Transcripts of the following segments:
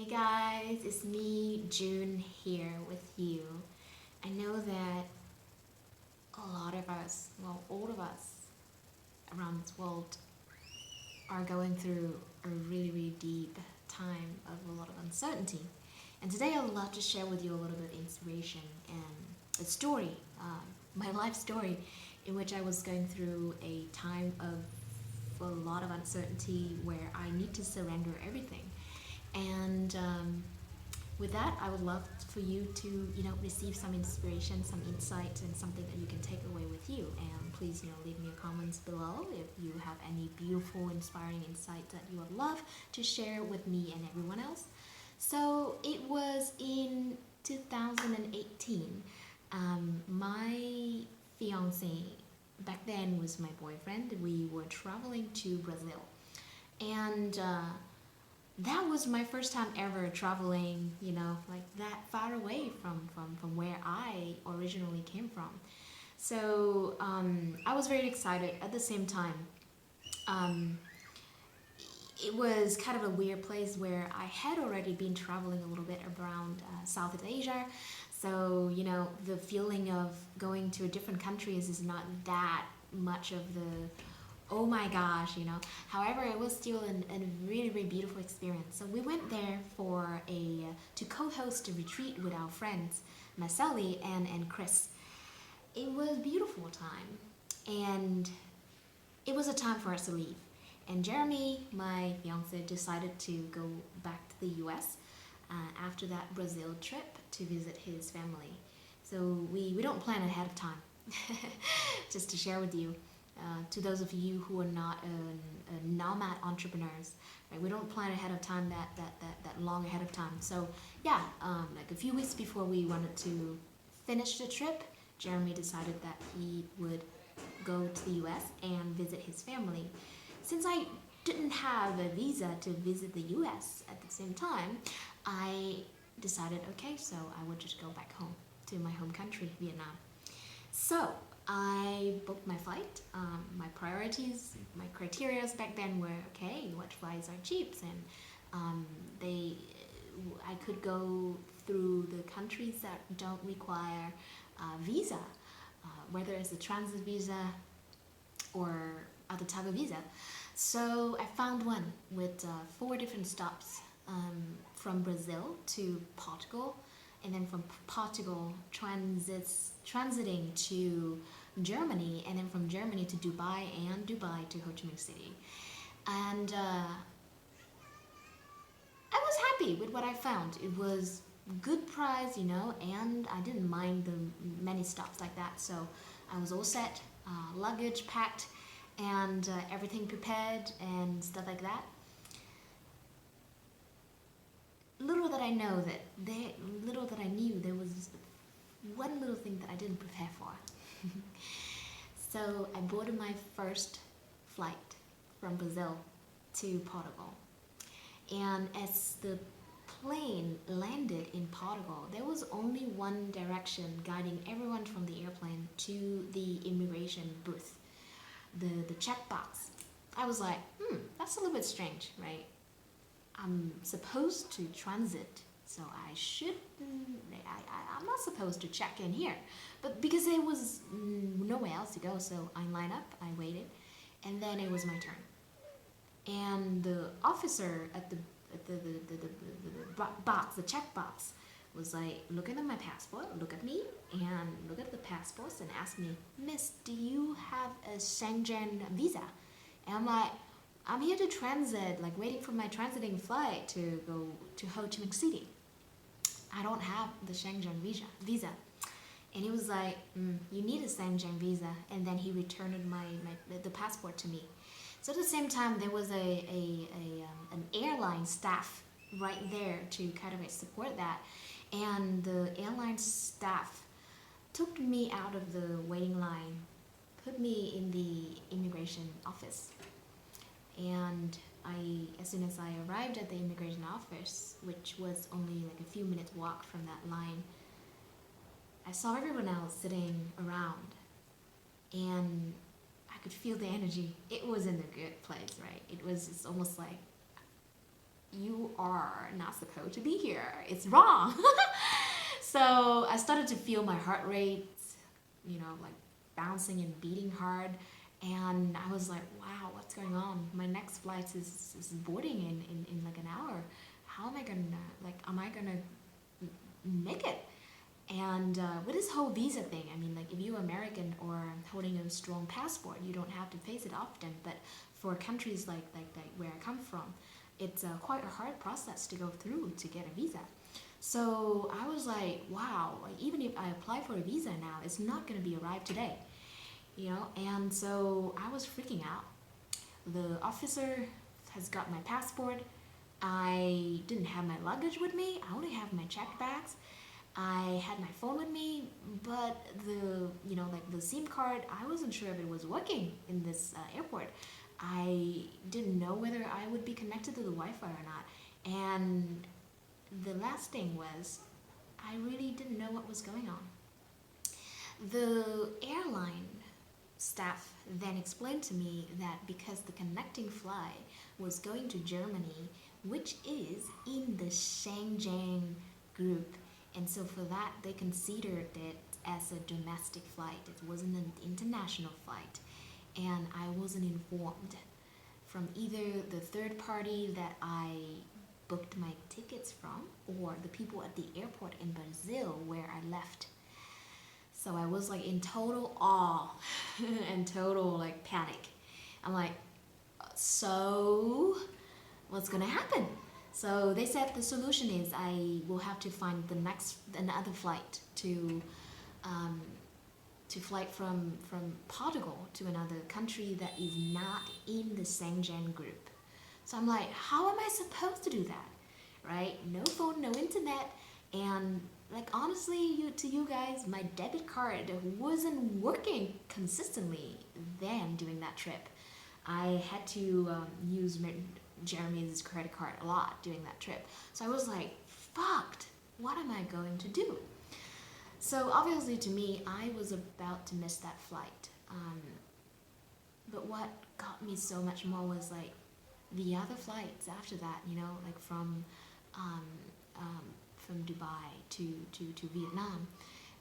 Hey guys, it's me, June, here with you. I know that a lot of us, well, all of us around this world are going through a really, really deep time of a lot of uncertainty. And today I would love to share with you a little bit of inspiration and a story, my life story, in which I was going through a time of a lot of uncertainty where I need to surrender everything. And with that, I would love for you to, receive some inspiration, some insight, and something that you can take away with you. And please, leave me your comments below if you have any beautiful, inspiring insight that you would love to share with me and everyone else. So it was in 2018. My fiance back then was my boyfriend. We were traveling to Brazil, and that was my first time ever traveling, like that far away from where I originally came from. So I was very excited. At the same time, um, it was kind of a weird place where I had already been traveling a little bit around Southeast Asia. So, the feeling of going to a different countries is not that much of the oh my gosh. However, it was still a really, really beautiful experience. So we went there to co-host a retreat with our friends, Marcelli and Chris. It was a beautiful time, and it was a time for us to leave. And Jeremy, my fiance, decided to go back to the US after that Brazil trip to visit his family. So we don't plan ahead of time. Just to share with you, to those of you who are not a nomad entrepreneurs, right? We don't plan ahead of time that long ahead of time. So yeah, like a few weeks before we wanted to finish the trip, Jeremy decided that he would go to the US and visit his family. Since I didn't have a visa to visit the US at the same time, I decided, okay, so I would just go back home to my home country, Vietnam. So I booked my flight. My priorities, my criteria back then were, okay, what flights are cheap? And I could go through the countries that don't require visa, whether it's a transit visa or other type of visa. So I found one with 4 different stops, from Brazil to Portugal, and then from Portugal transiting to Germany, and then from Germany to Dubai, and Dubai to Ho Chi Minh City. And I was happy with what I found. It was good price, and I didn't mind the many stops like that. So I was all set, luggage packed, and everything prepared and stuff like that. Little that I knew there was one little thing that I didn't prepare for. So I boarded my first flight from Brazil to Portugal. And as the plane landed in Portugal, there was only one direction guiding everyone from the airplane to the immigration booth, the checkbox. I was like, that's a little bit strange, right? I'm supposed to transit, so I'm not supposed to check in here. But because there was nowhere else to go, so I lined up, I waited, and then it was my turn. And the officer at the box, the check box, was like looking at my passport, look at me, and look at the passports, and ask me, Miss, do you have a Schengen visa? And I'm like, I'm here to transit, like waiting for my transiting flight to go to Ho Chi Minh City. I don't have the Schengen visa. And he was like, you need a Schengen visa. And then he returned the passport to me. So at the same time, there was an airline staff right there to kind of support that. And the airline staff took me out of the waiting line, put me in the immigration office. And as soon as I arrived at the immigration office, which was only like a few minutes walk from that line, I saw everyone else sitting around, and I could feel the energy. It was in a good place, right? It's almost like you are not supposed to be here. It's wrong. So I started to feel my heart rate, like bouncing and beating hard. And I was like, wow, what's going on? My next flight is boarding in like an hour. How am I gonna make it? And with this whole visa thing, I mean, like if you're American or holding a strong passport, you don't have to face it often. But for countries like where I come from, it's quite a hard process to go through to get a visa. So I was like, wow, like even if I apply for a visa now, it's not going to be arrived today, And so I was freaking out. The officer has got my passport. I didn't have my luggage with me. I only have my checked bags. I had my phone with me, but the SIM card, I wasn't sure if it was working in this airport. I didn't know whether I would be connected to the Wi-Fi or not. And the last thing was, I really didn't know what was going on. The airline staff then explained to me that because the connecting flight was going to Germany, which is in the Schengen group, and so for that they considered it as a domestic flight. It wasn't an international flight, and I wasn't informed from either the third party that I booked my tickets from or the people at the airport in Brazil where I left. So I was like in total awe and total like panic. I'm like, so what's gonna happen? So they said the solution is I will have to find another flight to flight from Portugal to another country that is not in the Schengen group. So I'm like, how am I supposed to do that? Right? No phone, no internet, and like honestly, to you guys, my debit card wasn't working consistently then during that trip. I had to use Jeremy's credit card a lot during that trip. So I was like, fucked. What am I going to do? So obviously to me, I was about to miss that flight. But what got me so much more was like the other flights after that, like from Dubai to Vietnam.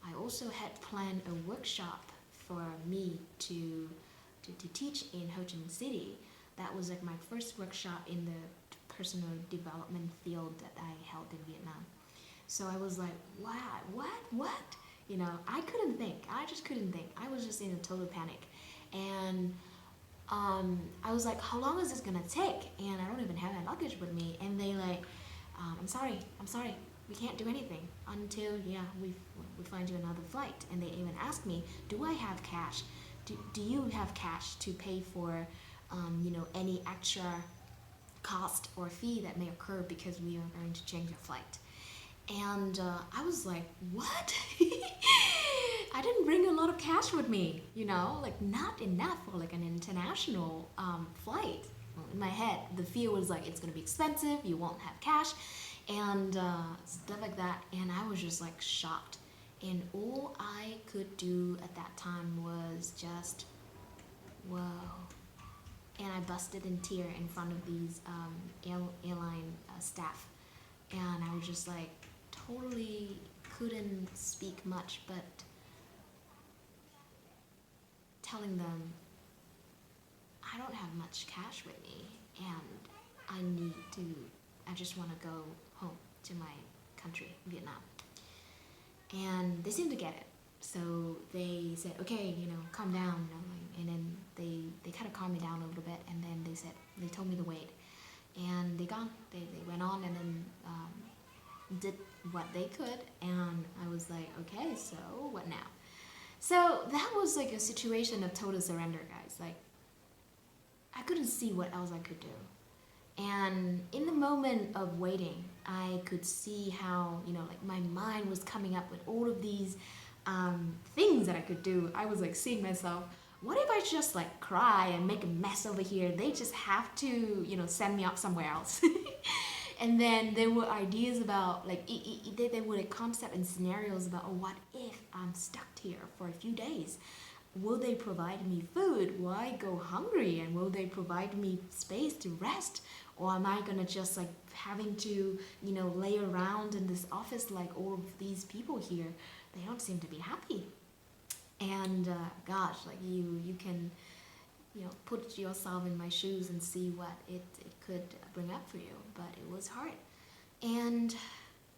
I also had planned a workshop for me to teach in Ho Chi Minh City. That was like my first workshop in the personal development field that I held in Vietnam. So I was like, what? I couldn't think. I just couldn't think. I was just in a total panic. And I was like, how long is this gonna take? And I don't even have my luggage with me. And they like, I'm sorry. We can't do anything until, we find you another flight. And they even asked me, do I have cash? Do you have cash to pay for, any extra cost or fee that may occur because we are going to change your flight? And I was like, what? I didn't bring a lot of cash with me, like not enough for like an international flight. Well, in my head, the fear was like, it's going to be expensive, you won't have cash, and stuff like that. And I was just like shocked. And all I could do at that time was just, whoa. And I busted in tears in front of these airline staff. And I was just like, totally couldn't speak much, but telling them, I don't have much cash with me, and I just want to go home to my country, Vietnam. And they seemed to get it. So they said, okay, calm down, and then they kind of calmed me down a little bit, and then they told me to wait. And they went on and then did what they could, and I was like, okay, so what now? So that was like a situation of total surrender, guys. Like, I couldn't see what else I could do. And in the moment of waiting, I could see how, like my mind was coming up with all of these things that I could do. I was like seeing myself, what if I just like cry and make a mess over here? They just have to, send me up somewhere else. And then there were ideas about like, there were like concepts and scenarios about, oh, what if I'm stuck here for a few days? will they provide me food? Will I go hungry? And will they provide me space to rest? Or am I gonna just like having to, lay around in this office like all of these people here? They don't seem to be happy. And gosh, like you can, put yourself in my shoes and see what it could bring up for you. But it was hard. And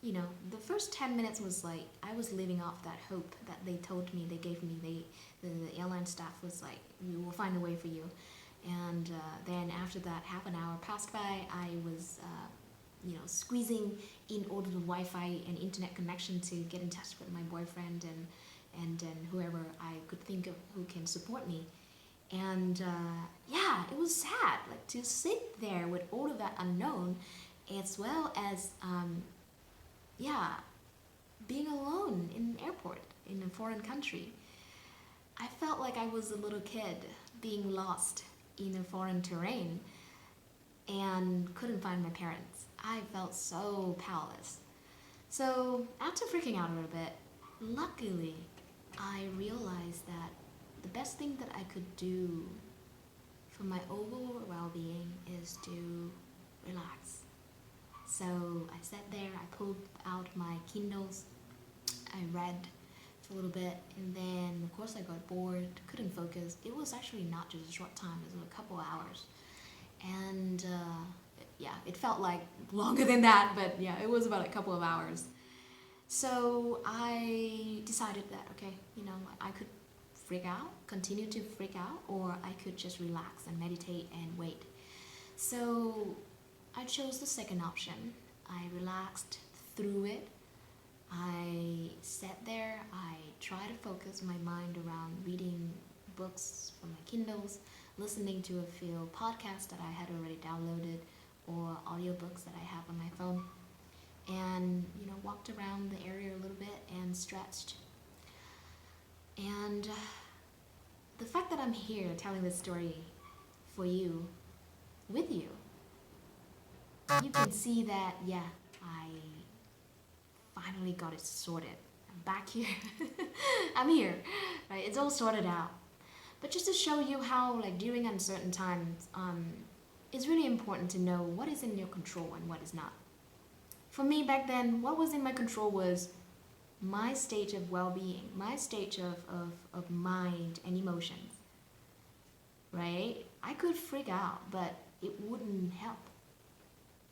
the first 10 minutes was like, I was living off that hope that they told me, they gave me, the airline staff was like, we will find a way for you. And then after that, half an hour passed by, I was, squeezing in all of the Wi-Fi and internet connection to get in touch with my boyfriend and whoever I could think of who can support me. And yeah, it was sad, like to sit there with all of that unknown, as well as, being alone in an airport in a foreign country. I felt like I was a little kid being lost in a foreign terrain and couldn't find my parents. I felt so powerless. So after freaking out a little bit, luckily I realized that the best thing that I could do for my overall well-being is to relax. So I sat there, I pulled out my Kindles, I read for a little bit, and then of course I got bored, couldn't focus. It was actually not just a short time, it was a couple of hours. And it felt like longer than that, but yeah, it was about a couple of hours. So I decided that, okay, I could continue to freak out, or I could just relax and meditate and wait. So I chose the second option. I relaxed through it. I sat there, I tried to focus my mind around reading books from my Kindles, listening to a few podcasts that I had already downloaded, or audiobooks that I have on my phone, and walked around the area a little bit and stretched. And the fact that I'm here telling this story for you, with you, you can see that, I finally got it sorted. I'm back here. I'm here, right? It's all sorted out. But just to show you how, like, during uncertain times, it's really important to know what is in your control and what is not. For me back then, what was in my control was my state of well-being, my state of mind and emotions, right? I could freak out, but it wouldn't help.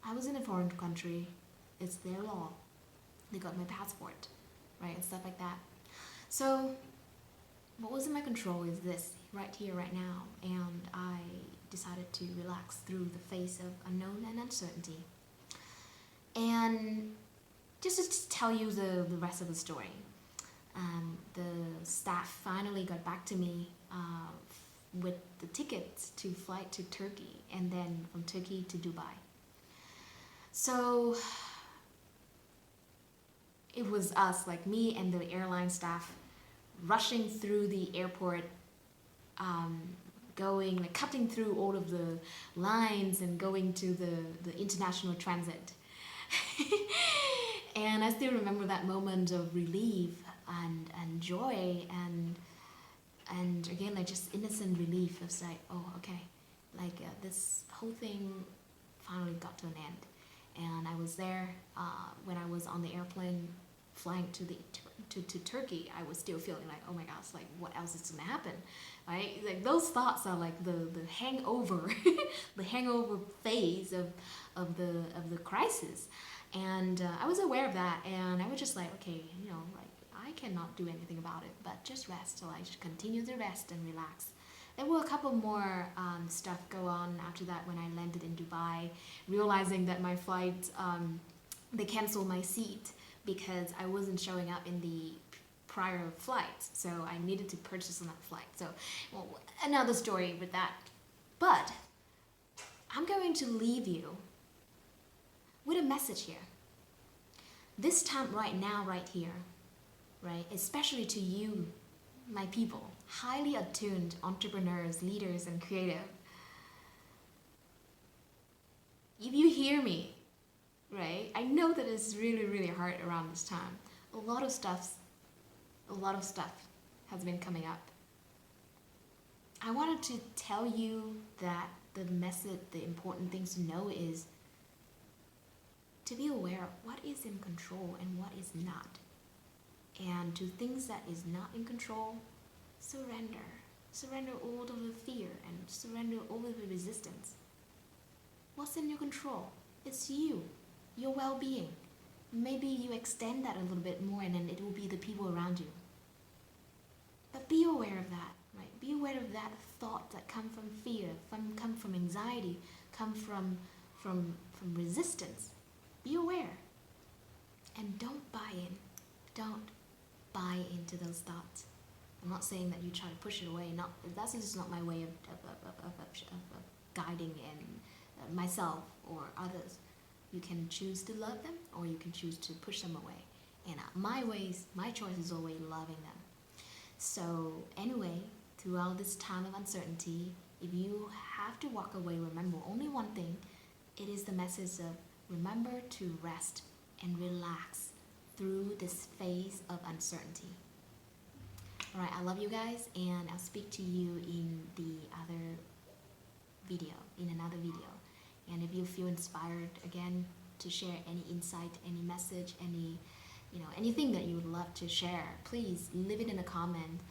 I was in a foreign country. It's their law. They got my passport, right, and stuff like that. So what was in my control is this, right here, right now. And I decided to relax through the face of unknown and uncertainty. And just to tell you the rest of the story, the staff finally got back to me with the tickets to flight to Turkey, and then from Turkey to Dubai. So it was us, like me and the airline staff, rushing through the airport, cutting through all of the lines and going to the international transit. And I still remember that moment of relief and joy and again, like just innocent relief of like, oh, okay, like this whole thing finally got to an end. And I was there when I was on the airplane flying to Turkey. I was still feeling like, oh my gosh, like what else is gonna happen, right? Like those thoughts are like the hangover, the hangover phase of the crisis. And I was aware of that, and I was just like, okay, like I cannot do anything about it, but just rest. So I should continue to rest and relax. There were a couple more stuff go on after that when I landed in Dubai, realizing that my flight, they canceled my seat because I wasn't showing up in the prior flights, so I needed to purchase another flight. So, well, another story with that. But I'm going to leave you with a message here. This time, right now, right here, right, especially to you, my people, highly attuned entrepreneurs, leaders, and creative. If you hear me, right, I know that it's really, really hard around this time. A lot of stuff has been coming up. I wanted to tell you that the message, the important things to know is to be aware of what is in control and what is not. And to things that is not in control, surrender. Surrender all of the fear and surrender all of the resistance. What's in your control? It's you, your well-being. Maybe you extend that a little bit more and then it will be the people around you. But be aware of that, right? Be aware of that thought that come from fear, come from anxiety, come from resistance. Be aware. And don't buy in. Don't buy into those thoughts. I'm not saying that you try to push it away. That's just not my way of guiding and myself or others. You can choose to love them or you can choose to push them away. And my choice is always loving them. So anyway, throughout this time of uncertainty, if you have to walk away, remember only one thing. It is the message of remember to rest and relax through this phase of uncertainty. All right, I love you guys, and I'll speak to you in another video. And if you feel inspired again to share any insight, any message, anything that you would love to share, please leave it in a comment.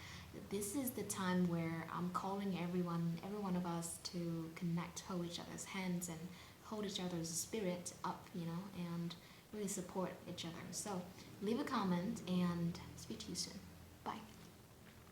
This is the time where I'm calling every one of us to connect, hold each other's hands, and hold each other's spirit up, and really support each other. So leave a comment and speak to you soon.